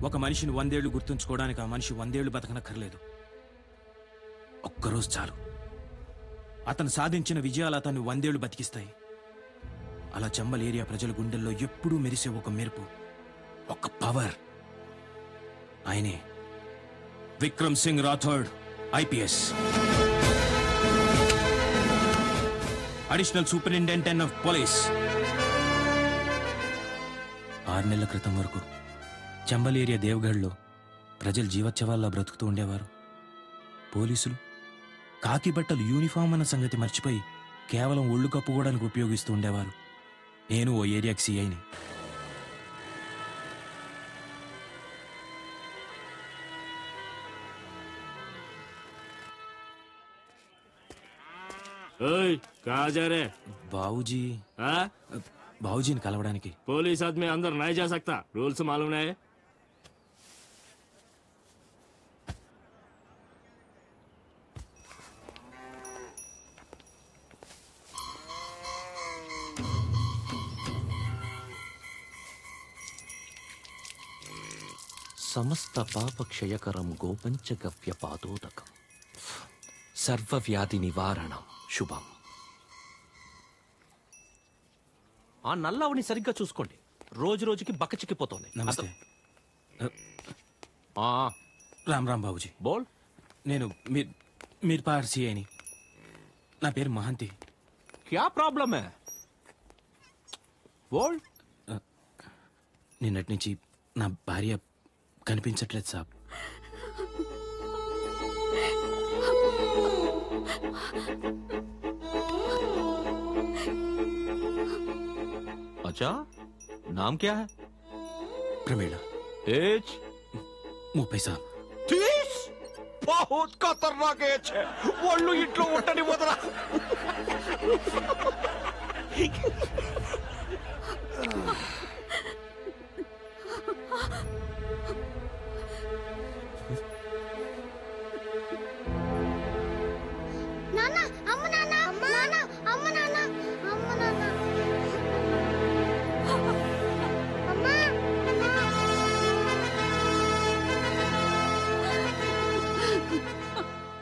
ఒక మనిషిని 100 ఏళ్లు గుర్తుంచుకోవడానికి ఆ మనిషి 100 ఏళ్లు బతకనక్కర్లేదు. ఒక్కరోజు చాలు. అతను సాధించిన విజయాలు అతన్ని 100 ఏళ్లు బతికిస్తాయి. అలా చంబల్ ఏరియా ప్రజల గుండెల్లో ఎప్పుడూ మెరిసే ఒక మెరుపు, ఒక పవర్. ఆయనే Vikram Singh Rathod, IPS, additional superintendent of police. 6 నెలల క్రితం వరకు చంబల్ ఏరియా దేవగఢ్లో ప్రజలు జీవోత్సవాల్లో బ్రతుకుతూ ఉండేవారు. పోలీసులు కాకి బట్టలు యూనిఫామ్ అన్న సంగతి మర్చిపోయి కేవలం ఒళ్ళు కప్పుకోవడానికి ఉపయోగిస్తూ ఉండేవారు. నేను ఓ ఏరియాకి CIని. బాబూజీని కలవడానికి. పోలీస్ ఆద్మీ అందరు నై జా సక్తా, రూల్స్ మాలూమ్ నై. సమస్త పాపక్షయకరం గోపంచగవ్య పాదోదకం, సర్వవ్యాధి నివారణం శుభం. ఆ నల్లవని సరిగ్గా చూసుకోండి, రోజు రోజుకి బక్కచిక్కిపోతుంది. నమస్తే. రామ్ రామ్ బాబుజీ. బోల్. నేను మీర్పార్ CIని. నా పేరు మహంతి. క్యా ప్రాబ్లమ్ హై? బోల్. నిన్నటి నుంచి నా భార్య కనిపించట్లేదు సాబ్. अच्छा, नाम क्या है? प्रमीला. एज? 30 साहब. 30? बहुत खतरनाक एज है. వాళ్ళు ఇంట్లో ఉండని వదరా. నాన్న, అమ్మ నాన్న, అమ్మ నాన్న, అమ్మ నాన్న, అమ్మ నాన్న.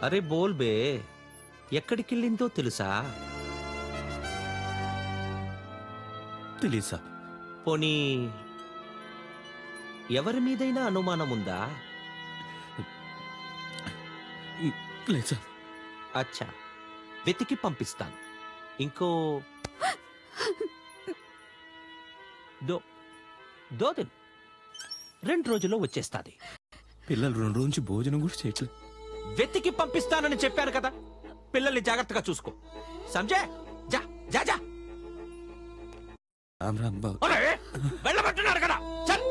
అరే బోల్ బే, ఎక్కడికెళ్ళిందో తెలుసా? తెలీదు సాబ్. పోనీ ఎవరి మీదైనా అనుమానం ఉందా? లేదు సాబ్. అచ్చా, వెతికి పంపిస్తాను. ఇంకో దో దిన్, 2 రోజుల్లో వచ్చేస్తాది. పిల్లలు 2 రోజు నుంచి భోజనం కూడా చేయట్లేదు. వెతికి పంపిస్తానని చెప్పాను కదా, పిల్లల్ని జాగ్రత్తగా చూసుకో. సంజయ్, జా జా జా. రామ్ రామ్ బాబు. వెళ్ళబట్టున్నారు కదా, చల్.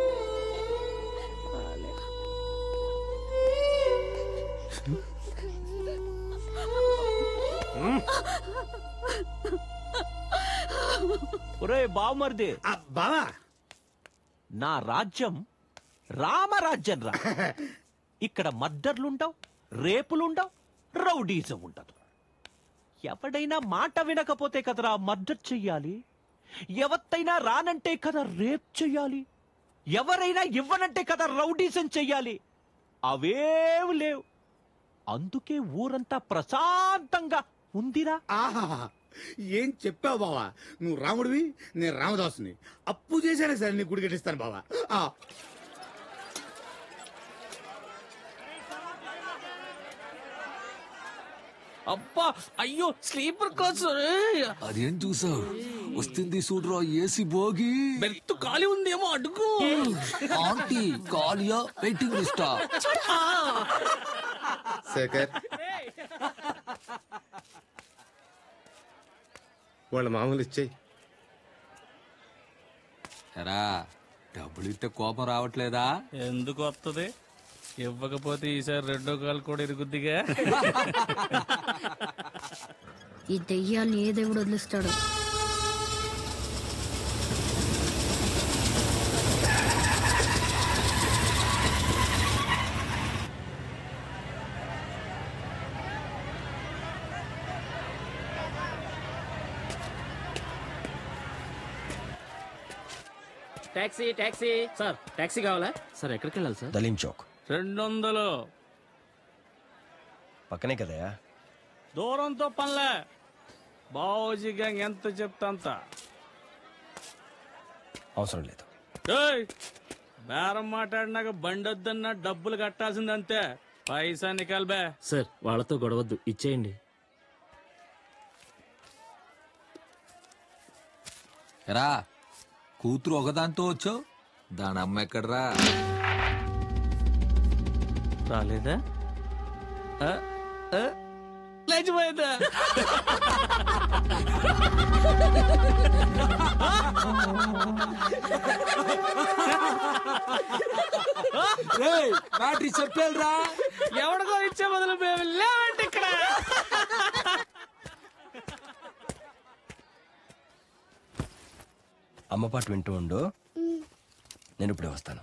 ఒరే బావమర్ది. బావా, నా రాజ్యం రామరాజ్యం రా. ఇక్కడ మర్డర్లుండవు, రేపులుండవు, రౌడీజం ఉండదు. ఎవడైనా మాట వినకపోతే కదరా మర్డర్ చెయ్యాలి, ఎవత్తైనా రానంటే కదా రేప్ చెయ్యాలి, ఎవరైనా ఇవ్వనంటే కదా రౌడీజం చెయ్యాలి. అవేవి లేవు. అందుకే ఊరంతా ప్రశాంతంగా ఉందిరా. ఆహా, ఏం చెప్పావు బావా. నువ్వు రాముడివి, నేను రామదాసుని. అప్పు చేశానే సరే నీ గుడి కట్టిస్తాను బావా. అబ్బా, అయ్యో స్లీపర్ క్లాస్. అదేం చూసావు? వస్తుంది చూడరా ఏసీ బోగి. బెర్త్ ఖాళీ ఉందేమో అడుగు. ఆంటీ కాలియా వెయిటింగ్ లిస్టా? శేఖర్, వాళ్ళ మామూలు ఇచ్చేయి. ఎరా, డబ్బులు ఇస్తే కోపం రావట్లేదా? ఎందుకు వస్తుంది? ఇవ్వకపోతే ఈసారి 2వ కాలు కూడా ఇరుగుద్దిగా. ఈ దెయ్యాన్ని ఏ దేవుడు వదిలిస్తాడు? టాక్సీ టాక్సీ సార్ టాక్సీ కావాలా సార్ ఎక్కడికి వెళ్ళాలి సార్ దలీం చౌక్ 200 పక్కనే కదయా. దూరంతో పనిలే. బావోజీ గ్యాంగ్ ఎంత చెప్తా అంత. అవసరం లేదు. ఏయ్, బేరం మాట్లాడినాక బండి వద్దన్నా డబ్బులు కట్టాల్సిందంతే. పైసా నికాల్బే. సార్ వాళ్ళతో గొడవద్దు ఇచ్చేయండి. రా కూతురు ఒకదాంతో వచ్చావు, దాని అమ్మ ఎక్కడరా? రాలేదా? లేచిపోయిందా? బ్యాటరీ చెప్పేరా. ఎవడికో ఇచ్చే బదులు మేము లేవండి ఇక్కడ. అమ్మ పాట వింటూ ఉండు, నేను ఇప్పుడే వస్తాను.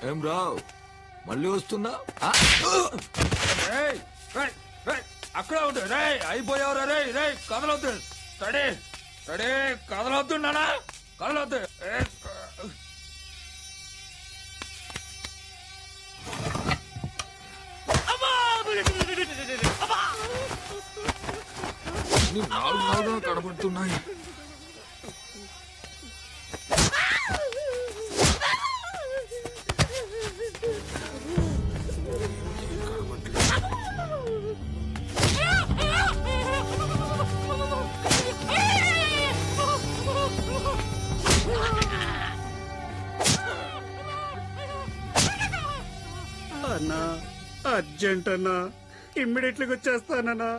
ఏం రావు, మళ్ళీ వస్తున్నా? అక్కడ ఉండు. రే అయిపోయావురా. రే రే కదలొద్దు. స్టడీ స్టడీ కదలొద్దు నానా, కదలొద్దు. నాలుగు కనబడుతున్నాయి. అన్నా అర్జెంట్ అన్నా, ఇమ్మీడియట్లీ వచ్చేస్తానన్నా.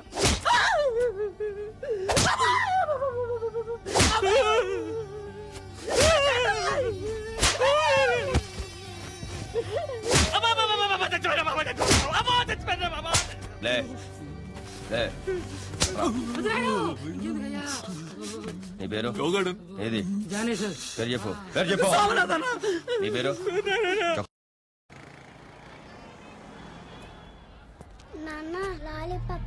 లే లే. నీ పేరు ఏది? పేరు చెప్పు, పేరు చెప్పు. నీ పేరు? నాన్న లాలీపాప్.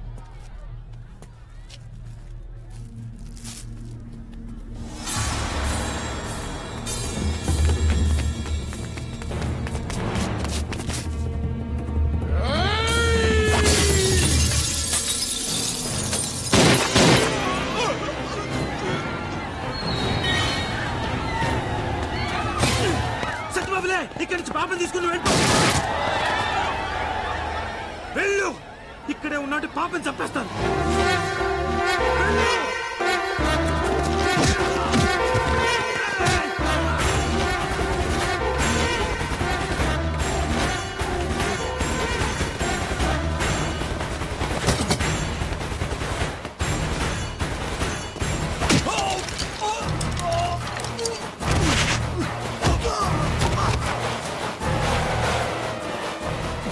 సత్యబాబులే, ఇక్కడి నుంచి పాపం తీసుకుని వెళ్ళు. ఇక్కడే ఉన్నట్టు పాపం చంపేస్తాను.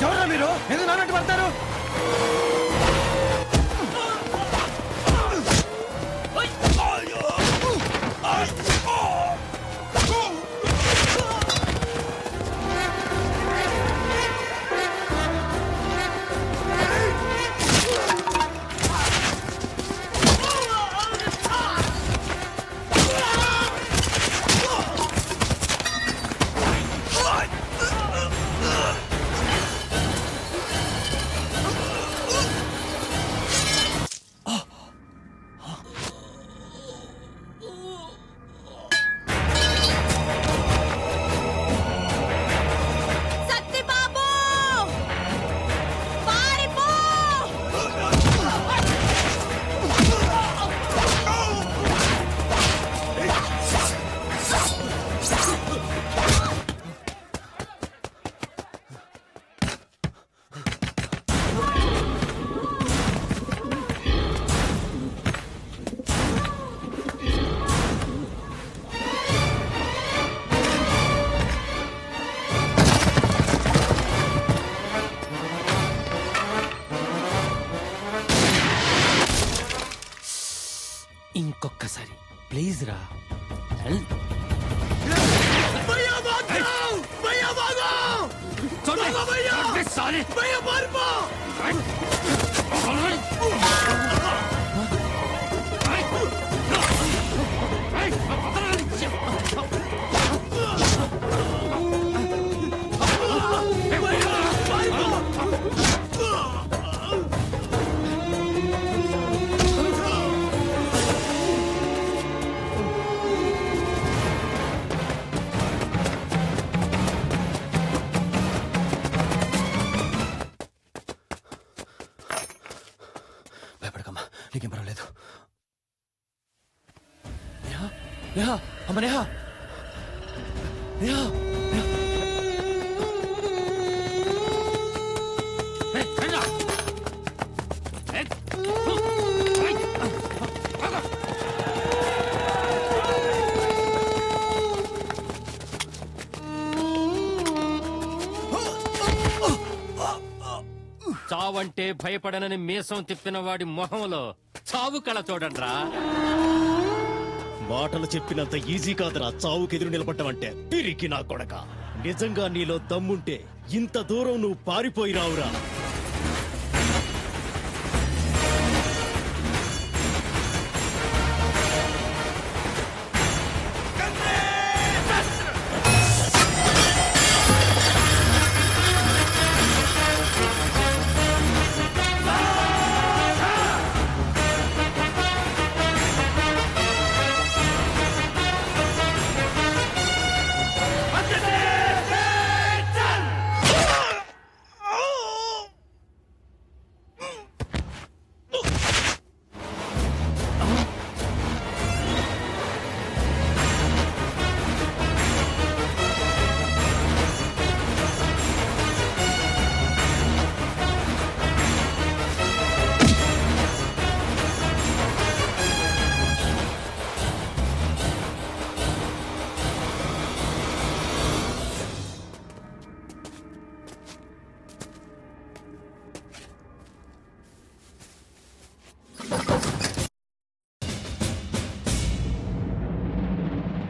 ఎవరా మీరు? ఎందుకు నాన్నట్టు పడతారు? ఇంకొక్కసారి ప్లీజ్ రా. భయ్యా బాగా భయపడకమ్మా, నీకేం పర్వాలేదు. నేహా, నేహా, అమ్మ నేహా, నేహా, నేహా. చావంటే భయపడనని మీసం తిప్పిన వాడి మొహంలో చావు కళ చూడండిరా. మాటలు చెప్పినంత ఈజీ కాదురా చావుకెదురు నిలబడ్డమంటే. పిరికి నా కొడక, నిజంగా నీలో దమ్ముంటే ఇంత దూరం నువ్వు పారిపోయి రావురా.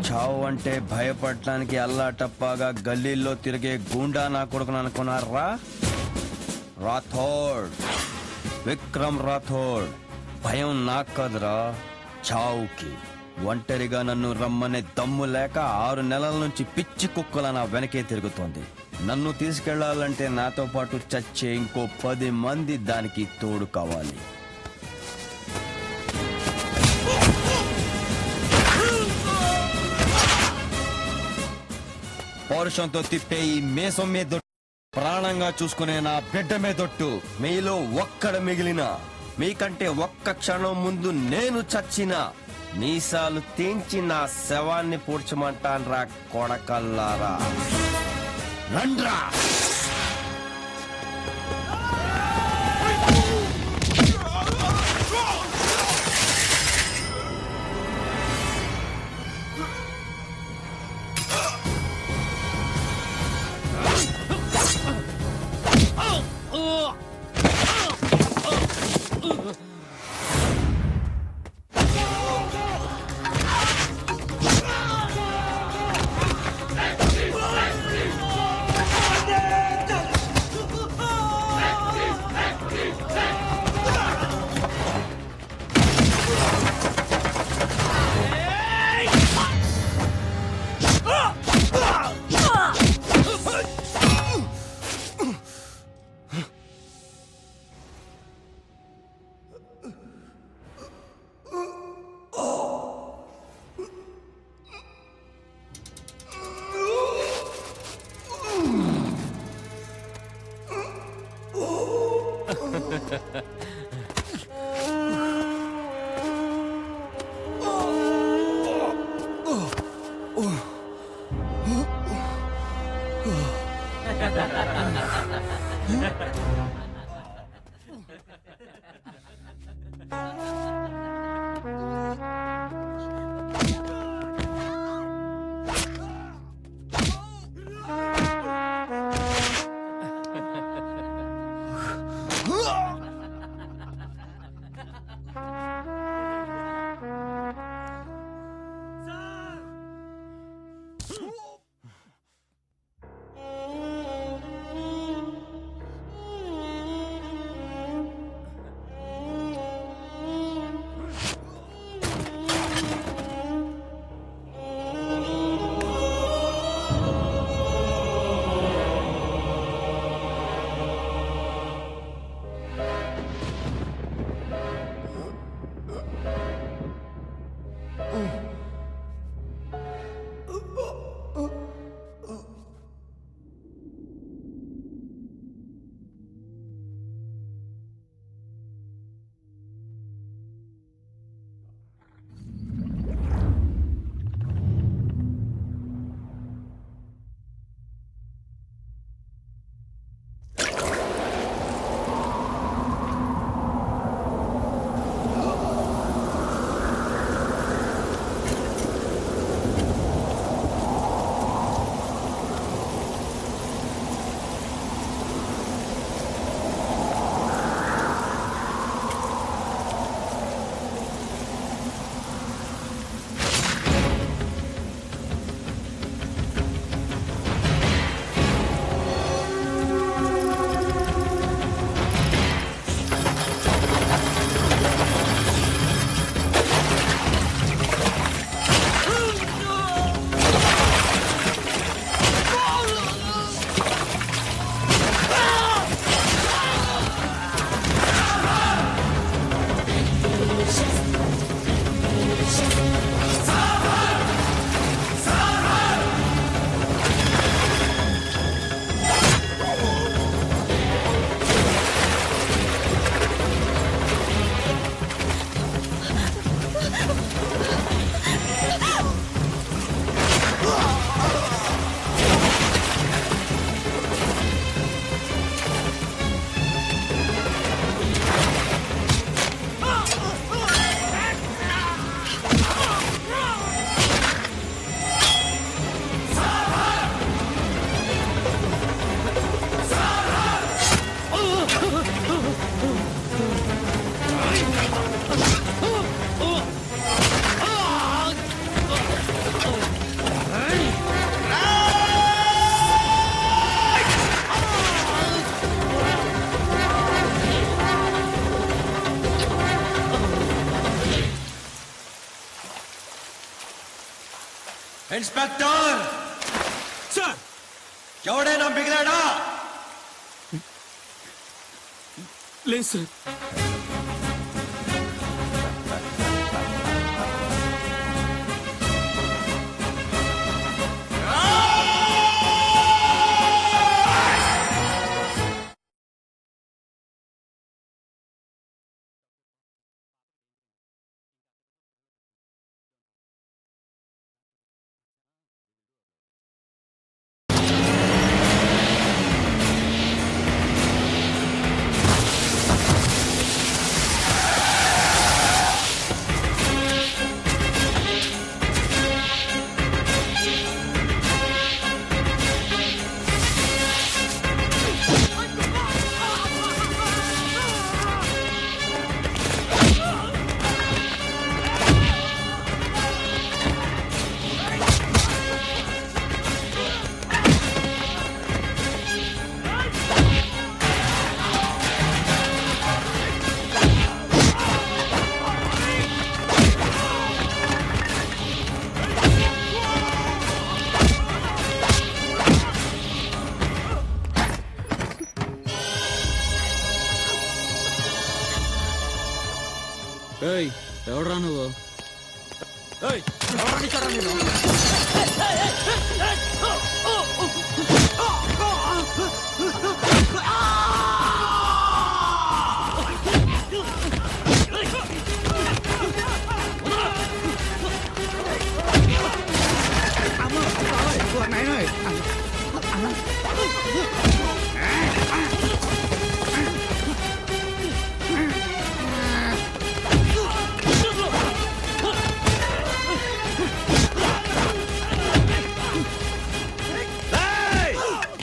చావు అంటే భయపడటానికి అల్లాటప్పాగా గల్లీల్లో తిరిగే గూండా నా కొడుకును అనుకున్నారా? రాథోడ్, విక్రమ్ రాథోడ్. భయం నాకు కదరా, చావుకి. ఒంటరిగా నన్ను రమ్మనే దమ్ము లేక 6 నెలల నుంచి పిచ్చి కుక్కల నా వెనకే తిరుగుతోంది. నన్ను తీసుకెళ్లాలంటే నాతో పాటు చచ్చే ఇంకో 10 మంది దానికి తోడు కావాలి. పౌరుషంతో తిప్పే ఈ మేసం మీద ప్రాణంగా చూసుకునే నా బిడ్డ మీదొట్టు. మీలో ఒక్కడ మిగిలిన, మీకంటే ఒక్క క్షణం ముందు నేను చచ్చిన, మీసాలు తెంచి నా శవాన్ని పూడ్చమంటాన్రా కొడకల్లారా. రండ్రా. ఇన్స్పెక్టర్ సార్ ఎవడైనా మిగిలాడా? లేదు సార్.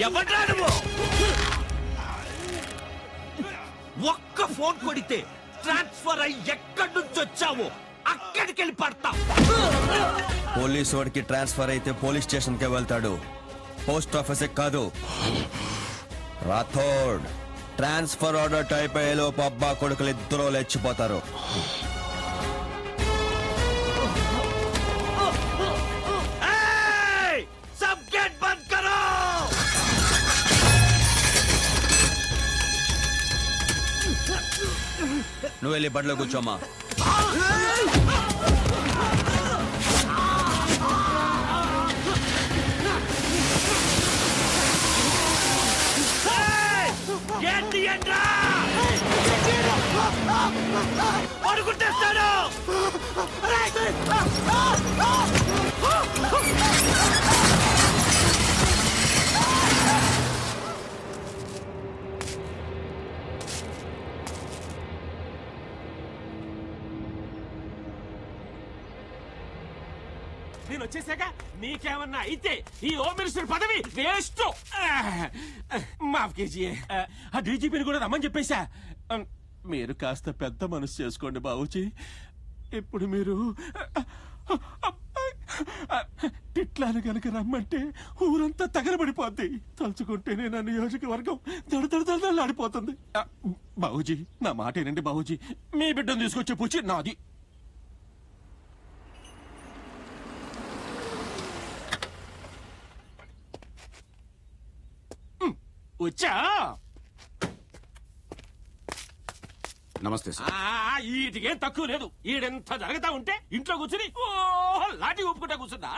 ఎవడరా నువ్వు? ఒక్క ఫోన్ కొడితే ట్రాన్స్ఫర్ అయ్యి ఎక్కడి నుంచి వచ్చావు అక్కడికి వెళ్ళి పడతాం. పోలీసు వాడికి ట్రాన్స్ఫర్ అయితే పోలీస్ స్టేషన్ కే వెళ్తాడు, పోస్ట్ ఆఫీస్ కాదు. రాథోడ్ ట్రాన్స్ఫర్ ఆర్డర్ టైప్ అయ్యేలోపు అబ్బా కొడుకులు ఇద్దరు లేచిపోతారు. నువ్వు వెళ్ళి బడిలో కూర్చోమ్మా. అడుగుంటేస్తాడు. నేను వచ్చేసాక నీకేమన్నా అయితే ఈ హోమ్ మినిస్టర్ పదవి వేస్ట్. మాఫ్ కేజీ ఆ డీజీపీని కూడా రమ్మని చెప్పేశా. మీరు కాస్త పెద్ద మనసు చేసుకోండి బాబుజీ. ఇప్పుడు మీరు తిట్లాను కనుక రమ్మంటే ఊరంతా తగలబడిపోద్ది. తలుచుకుంటేనే నా నియోజకవర్గం దడదడదడలాడిపోతుంది. బాబుజీ నా మాట ఏనండి బాబుజీ. మీ బిడ్డను తీసుకొచ్చే పూచి నాది. వచ్చా? నమస్తే సార్. ఈటికేం తక్కువ లేదు. ఈడెంత జరుగుతా ఉంటే ఇంట్లో కూర్చుని లాఠీ ఊపుకుంటా కూర్చున్నా.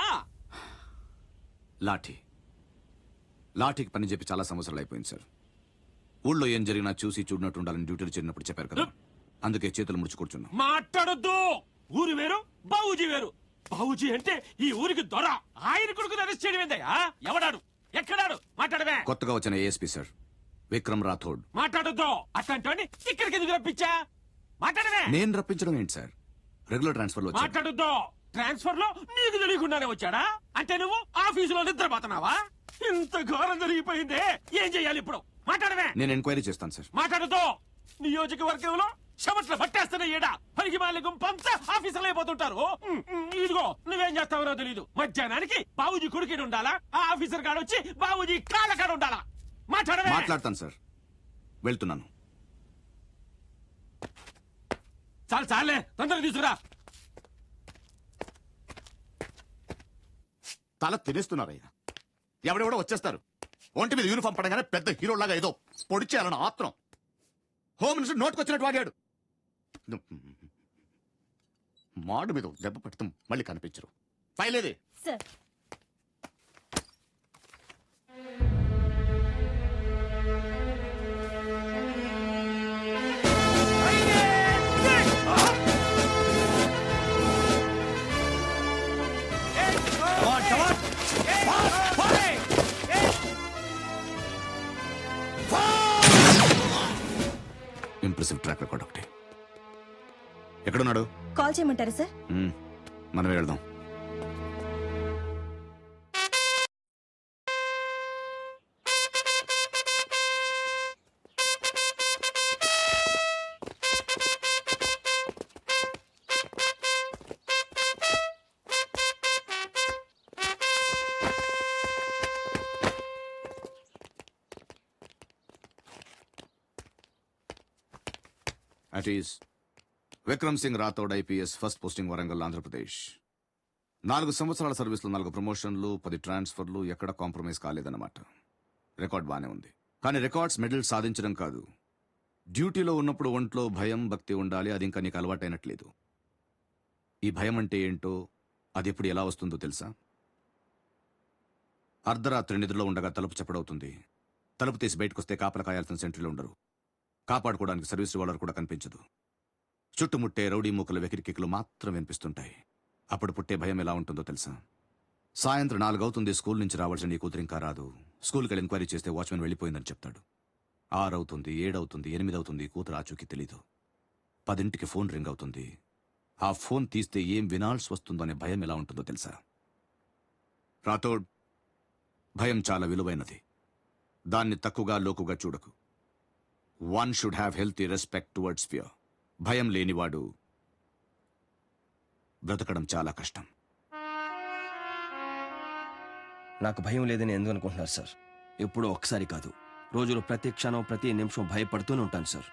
లాఠీకి పని చెప్పి చాలా సంవత్సరాలు అయిపోయింది సార్. ఊళ్ళో ఏం జరిగినా చూసి చూడనట్టు ఉండాలని డ్యూటీలు చేరినప్పుడు చెప్పారు కదా, అందుకే చేతులు ముడుచు కూర్చున్నా. మాట్లాడొద్దు. ఊరు వేరు, బాబుజీ వేరు. బాబుజీ అంటే ఈ ఊరికి దొర. ఆయన కొడుకుని అరెస్ట్ చేయడం ఏందయ్యా? ఎవడాడు? ఎక్కడాడు? మాట్లాడవే. కొత్తగా వచ్చిన ఏఎస్పీ సార్, విక్రమ్ రాథోడ్. మాట్లాడొద్దు. అట్లాంటి ఇక్కడికి ఎందుకు రప్పించా? మాట్లాడవే. నేను రప్పించడం ఏంటి సార్, రెగ్యులర్ ట్రాన్స్ఫర్ లో. మాట్లాడొద్దు. ట్రాన్స్ఫర్ లో నీకు తెలియకుండానే వచ్చాడా? అంటే నువ్వు ఆఫీసులో నిద్రపోతున్నావా? ఇంత ఘోరం జరిగిపోయిందే, ఏం చెయ్యాలి ఇప్పుడు? మాట్లాడవే. నేను ఎంక్వైరీ చేస్తాను సార్. మాట్లాడొద్దు. నియోజకవర్గంలో చెమట్ల పట్టేస్తున్న ఏడా పనికి మాలి గుంపంతా ఆఫీసులో అయిపోతుంటారు. ఇదిగో నువ్వేం చేస్తావో తెలీదు. మధ్యాహ్నానికి బాబుజీ కొడుకుని ఉండాలా, ఆ ఆఫీసర్ కాడ వచ్చి బాబుజీ కాళ్ళ కాడ ఉండాలా? మాట్లాడవే. మాట్లాడతాను సార్, వెళ్తున్నాను. చాలే తొందరగా తీసుకురా. తల తినేస్తున్నారయ్యా. ఎవడెవడో వచ్చేస్తారు, ఒంటి మీద యూనిఫామ్ పడగానే పెద్ద హీరోలాగా ఏదో పొడిచేయాలని ఆత్రం. Home minister నోటుకొచ్చినట్టు వాగాడు. మాడు మీద దెబ్బ పెడతాం, మళ్ళీ కనిపించరు. ఫైల్ ఏది? సార్ ఇంప్రెసివ్ ట్రాక్ రికార్డ్ ఒకటి. ఎక్కడున్నాడు? కాల్ చేయమంటారా సార్? మనమే వెళ్దాం. At is Vikram Singh Rathod IPS, first posting Warangal, Andhra Pradesh. 4 సంవత్సరాల సర్వీస్లో 4 ప్రమోషన్లు, 10 ట్రాన్స్ఫర్లు, ఎక్కడ కాంప్రమైజ్ కాలేదన్నమాట. రికార్డ్ బానే ఉంది. కానీ రికార్డ్స్ మెడల్ సాధించడం కాదు. డ్యూటీలో ఉన్నప్పుడు ఒంట్లో భయం, భక్తి ఉండాలి. అది ఇంకా నీకు అలవాటైనట్లేదు. ఈ భయం అంటే ఏంటో, అది ఎప్పుడు ఎలా వస్తుందో తెలుసా? అర్ధరాత్రి నిద్రలో ఉండగా తలుపు చప్పుడవుతుంది. తలుపు తీసి బయటకొస్తే కాపలా కాయాల్సిన సెంట్రీలు ఉండరు. కాపాడుకోవడానికి సర్వీస్ రివాల్వర్ కూడా కనిపించదు. చుట్టుముట్టే రౌడీ మూకల వెకిరికిక్కులు మాత్రం వినిపిస్తుంటాయి. అప్పుడు పుట్టే భయం ఎలా ఉంటుందో తెలుసా? సాయంత్రం 4 అవుతుంది, స్కూల్ నుంచి రావాల్సిన నీ కూతురు ఇంకా రాదు. స్కూల్కి వెళ్ళి ఎంక్వైరీ చేస్తే వాచ్మెన్ వెళ్ళిపోయిందని చెప్తాడు. 6 అవుతుంది, 7 అవుతుంది, 8 అవుతుంది, కూతురు ఆచూకీ తెలీదు. 10ంటికి ఫోన్ రింగ్ అవుతుంది. ఆ ఫోన్ తీస్తే ఏం వినాల్సి వస్తుందో అనే భయం ఎలా ఉంటుందో తెలుసా? రాథోడ్, భయం చాలా విలువైనది. దాన్ని తక్కువగా లోకుగా చూడకు. One should have healthy respect towards fear. భయం లేనివాడు బ్రతకడం చాలా కష్టం. నాకు భయం లేదని ఎందుకు అనుకుంటున్నారు సార్? ఎప్పుడో ఒకసారి కాదు, రోజులు ప్రతి క్షణం, ప్రతి నిమిషం భయపడుతూనే ఉంటాను సార్.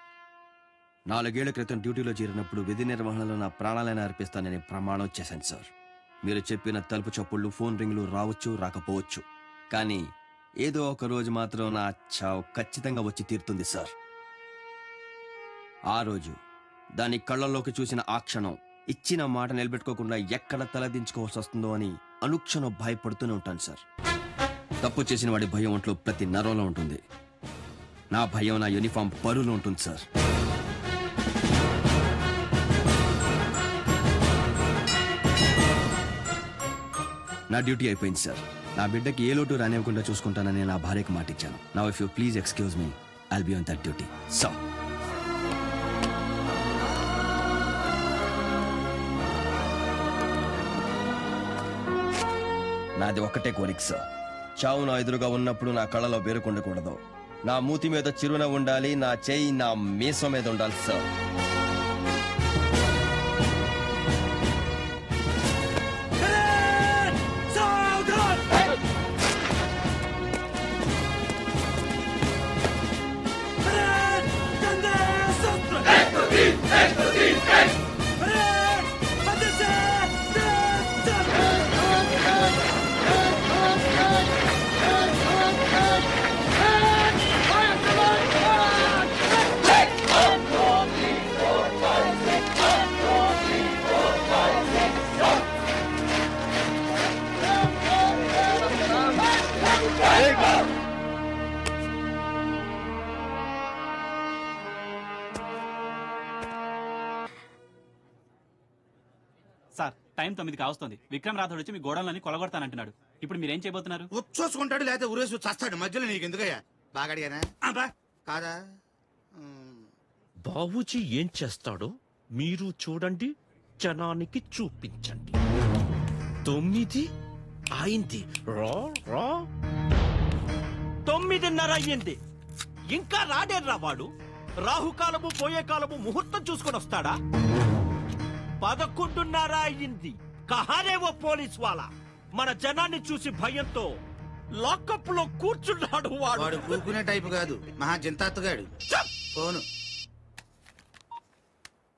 4 ఏళ్ల క్రితం డ్యూటీలో చేరినప్పుడు విధి నిర్వహణలో నా ప్రాణాలైనా అర్పిస్తానని ప్రమాణం చేశాను సార్. మీరు చెప్పిన తలుపు చప్పుళ్ళు, ఫోన్ రింగ్లు రావచ్చు, రాకపోవచ్చు. కానీ ఏదో ఒక రోజు మాత్రం నా చావు ఖచ్చితంగా వచ్చి తీరుతుంది సార్. ఆ రోజు, దాని కళ్ళల్లోకి చూసిన ఆ క్షణం, ఇచ్చిన మాట నిలబెట్టుకోకుండా ఎక్కడ తలదించుకోవాల్సి వస్తుందో అని అనుక్షణం భయపడుతూనే ఉంటాను సార్. తప్పు చేసిన వాడి భయం ఒంట్లో ప్రతి నరంలో ఉంటుంది. నా భయం నా యూనిఫామ్ పరులో ఉంటుంది సార్. నా డ్యూటీ అయిపోయింది సార్. నా బిడ్డకి ఏ లోటు రానివ్వకుండా చూసుకుంటానని నా భార్యకు మాటిచ్చాను. Now if you please excuse me, I'll be on that duty. So నాది ఒక్కటే కోరిక సార్. చావు నా ఎదురుగా ఉన్నప్పుడు నా కళ్ళలో బేరుకుండకూడదు. నా మూతి మీద చిరునవ్వు ఉండాలి, నా చేయి నా మీసం మీద ఉండాలి సార్. సార్, టైం 9 కావస్తుంది. విక్రమ్ రాథోడ్ వచ్చి మీ గోడౌన్లని కొలగొడతానంటున్నాడు. ఇప్పుడు మీరేం చేయబోతున్నారు? ఉచ్చోసుకుంటాడు, లేకపోతే ఊరేసి చస్తాడు. మధ్యలో నీకు ఎందుకయ్యా? బాగా అడిగానా? కాదా? బాబూజీ ఏం చేస్తాడో మీరు చూడండి, జనానికి చూపించండి. 9 అయింది. రా రా 9:30 అయ్యింది. ఇంకా రాడేర్రా వాడు. రాహుకాలము, పోయే కాలము ముహూర్తం చూసుకొని వస్తాడా? 11:30 అయ్యింది. కహారేవో పోలీస్ వాళ్ళ మన జనాన్ని చూసి భయంతో లాకప్ లో కూర్చున్నాడు. వాడు కూకునే టైపు కాదు, మహా జింతాత్తుగాడు. పోను.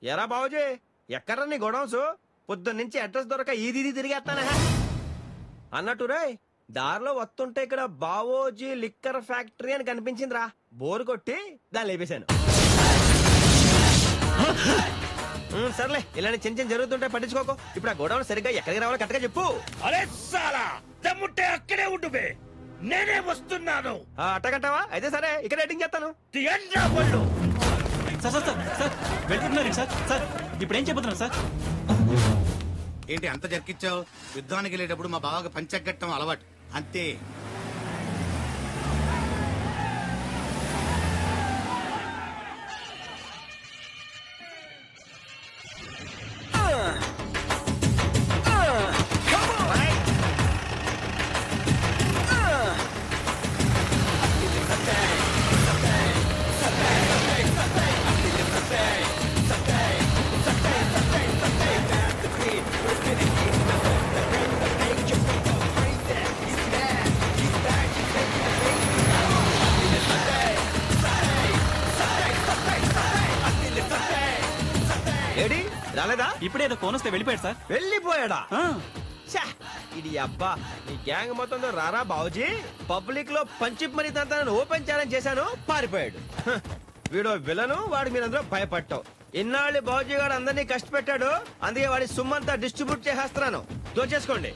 ఎరా బాబుజీ, ఎక్కడ్రా నీ గొడవన్స్? పొద్దున్న నుంచి అడ్రస్ దొరక ఈది తిరిగేస్తానా? అన్నట్టు రే దారిలో వస్తుంటే ఇక్కడ బావోజీ లిక్కర్ ఫ్యాక్టరీ అని కనిపించిందిరా. బోరు కొట్టి దాన్ని లేపేశాను. సర్లే ఇలాంటి చిన్న చిన్న జరుగుతుంటే పట్టించుకోకు. ఇప్పుడు ఆ గోడౌన్ సరిగ్గా ఎక్కడికి రావాలో కరెక్ట్గా చెప్పు. అరే సాలా దమ్ముంటే అక్కడే ఉండుబే, నేనే వస్తున్నాను. అట్టగంటావా? అయితే సరే ఇక్కడ రేటింగ్ చేస్తాను. తీయండ్రా బళ్ళు. సార్ సార్ సార్ సార్ వెళ్తున్నారు సార్. సార్ ఇప్పుడు ఏం చెబుతున్నారు సార్? ఏంటి అంత జరికిచ్చావు? యుద్ధానికి వెళ్ళేటప్పుడు మా బావకి పంచగట్టం అలవాటు అంతే. ఏడి రాలేదా? ఇప్పుడేదో ఫోన్ వస్తే వెళ్ళిపోయాడు సార్. వెళ్ళిపోయాడా? ఇది అబ్బా నీ గ్యాంగ్ మొత్తం రారా బావుజీ. పబ్లిక్ లో పంచిప్ మనీ తంతాను ఓపెన్ ఛాలెంజ్ చేశాను, పారిపోయాడు. వీడో విలను, వాడికి మీరందరూ భయపడ్డావు. ఇన్నాళ్ళు బావుజీ గారు అందరినీ కష్టపెట్టాడు, అందుకే వాడి సుమ్మంతా డిస్ట్రిబ్యూట్ చేసేస్తున్నాను. దోచేసుకోండి.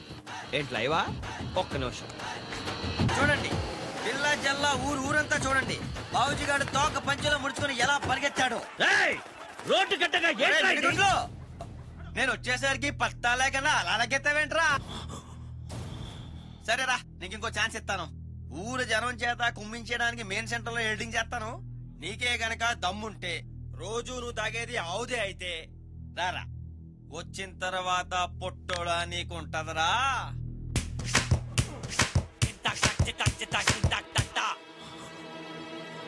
ఏంటి లైవా? ఒక్క నిమిషం చూడండి. పిల్ల జల్లా ఊరంతా చూడండి. బావుజీ గారు తోక పంచెలో ముడుచుకుని ఎలా పరిగెత్తాడు. రోడ్డు కట్టగా నేను వచ్చేసరికి పత్తాలే కన్నా అలా లెక్కెత్తావేంట్రా? సరేరా నీకు ఇంకో ఛాన్స్ ఇస్తాను. ఊరు జనం చేత కుమ్మించడానికి మెయిన్ సెంటర్ లో ఎడిటింగ్ చేస్తాను. నీకే గనక దమ్ముంటే రోజు నువ్వు తాగేది ఆవుదే అయితే రారా. వచ్చిన తర్వాత పొట్టోడా నీకుంటదరా.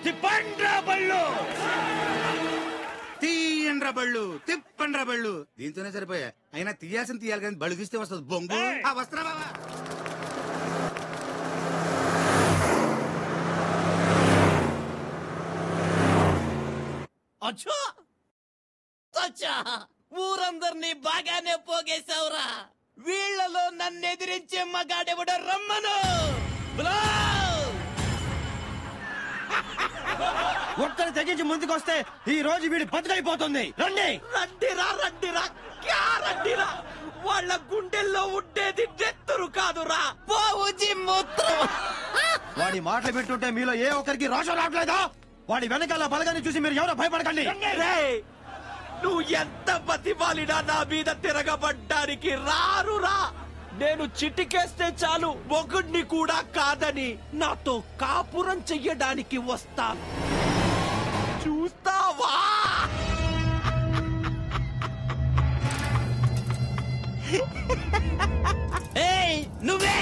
తిప్పండ్రా బళ్ళు, తీయండ్రా బళ్ళు, తిప్పండ్రా బళ్ళు. దీంతోనే సరిపోయా. అయినా తీయాల్సిన తీయాలి కానీ బళ్ళు తీస్తే వస్తుంది బొంగు. వస్త్రా బాబా. ఊరందరినీ బాగానే పోగేశావురా. వీళ్లలో నన్నెదిరించే మగాడెవడ రమ్మను. ఒక్కరు తెగించి ముందుకొస్తే ఈ రోజు వీడి బతుకైపోతుంది. రండి రండిరా రండిరా. వాళ్ళ గుండెల్లో ఉండేది నెత్తురు కాదురా, బావుజీ మూత్రం. వాడి మాటలు పెట్టుంటే మీలో ఏ ఒక్కరికి రోషం రావట్లేదా? వాడి వెనకాల బలగాన్ని చూసి మీరు ఎవరో భయపడకండి. నువ్వు ఎంత బతిమాలినా నా మీద తిరగబడ్డానికి రారురా. నేను చిటికేస్తే చాలు మొగుడిని కూడా కాదని నాతో కాపురం చెయ్యడానికి వస్తాను. చూస్తావా? ఏయ్ నువ్వే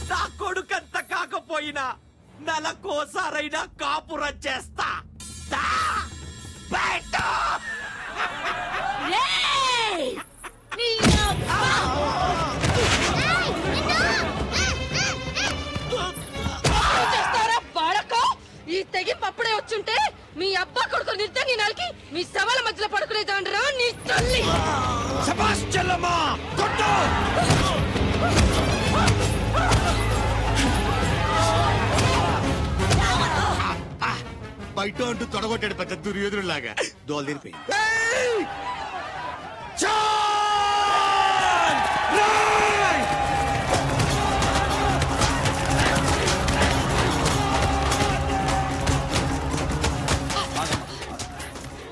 నా కొడుకంత కాకపోయినా నెలకోసారైనా కాపురం చేస్తా. ఈ తెగింపు అప్పుడే వచ్చుంటే మీ అబ్బా కొడుకు నిర్ధని నాలుకి మీ సవాల మధ్యలో పడుకునేదాండ్రా నీ తల్లి. బయట అంటూ తొడగొట్టాడు పెద్ద దుర్యోధనులాగా. దోలు తీరిపోయి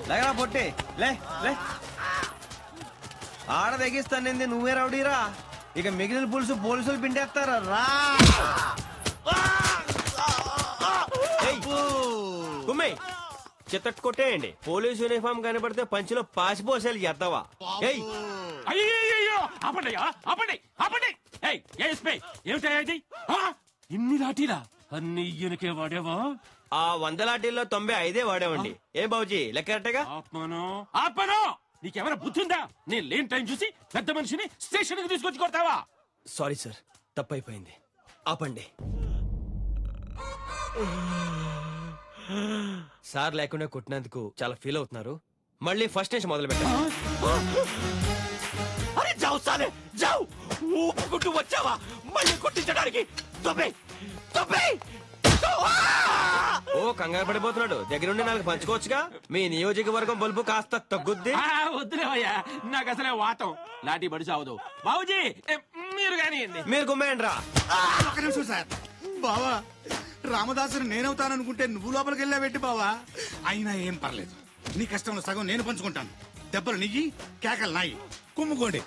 లేకరా పొట్టి లే లే. ఆడ తెగిస్తానంది నువ్వే రౌడీరా. ఇక మిగిలిన పోలీసులు పిండేస్తారా రా. కుమ్మి చిత్తట్టు కొట్టేయండి. పోలీసు యూనిఫామ్ కనబడితే పంచిలో పాసిపోసేలు చేద్దావా? అయ్యో ఆపండియా, ఆపండి ఆపండి. ఏమిటది? ఇన్ని లాఠీలా? అన్ని ఈయనకే వాడేవా? ఆ 100 లాఠీల్లో 95 వాడామండి. ఏ బాబుజీ లెక్క కరెక్టేగా? ఆపను నీకేమైనా బుద్ధి ఉందా? నేను లేని టైం చూసి పెద్ద మనిషిని స్టేషన్ కి తీసుకొచ్చి కొడతావా? సారీ సార్, తప్పైపోయింది. ఆపండి. సార్ లేకుండా కొట్టినందుకు చాలా ఫీల్ అవుతున్నారు. మళ్ళీ ఫస్ట్ నుంచి మొదలు పెట్టండి. అరే జావు సాలే జావు, ఊపుకుంటూ వచ్చావా మళ్ళీ కొట్టించడానికి? ఓ కంగారు పడిపోతున్నాడు. దగ్గరుండి నాకు పంచుకోవచ్చుగా. మీ నియోజకవర్గం బల్బు కాస్త తగ్గుద్ది. వద్దులేవయ్యా, నాకు అసలే వాతం. లాఠీ బడి చావదు. బాబుజీ మీరు కానివ్వండి. మీరు గుమ్మేయండి రా. ఒక నిమిషం సార్. బావా, రామదాసుని నేనవుతాననుకుంటే నువ్వు లోపలికి వెళ్ళాబెట్టి బావా. అయినా ఏం పర్లేదు, నీ కష్టంలో సగం నేను పంచుకుంటాను. దెబ్బలు నియ్యి, కేకలు నాయి. కుమ్ముకోండి.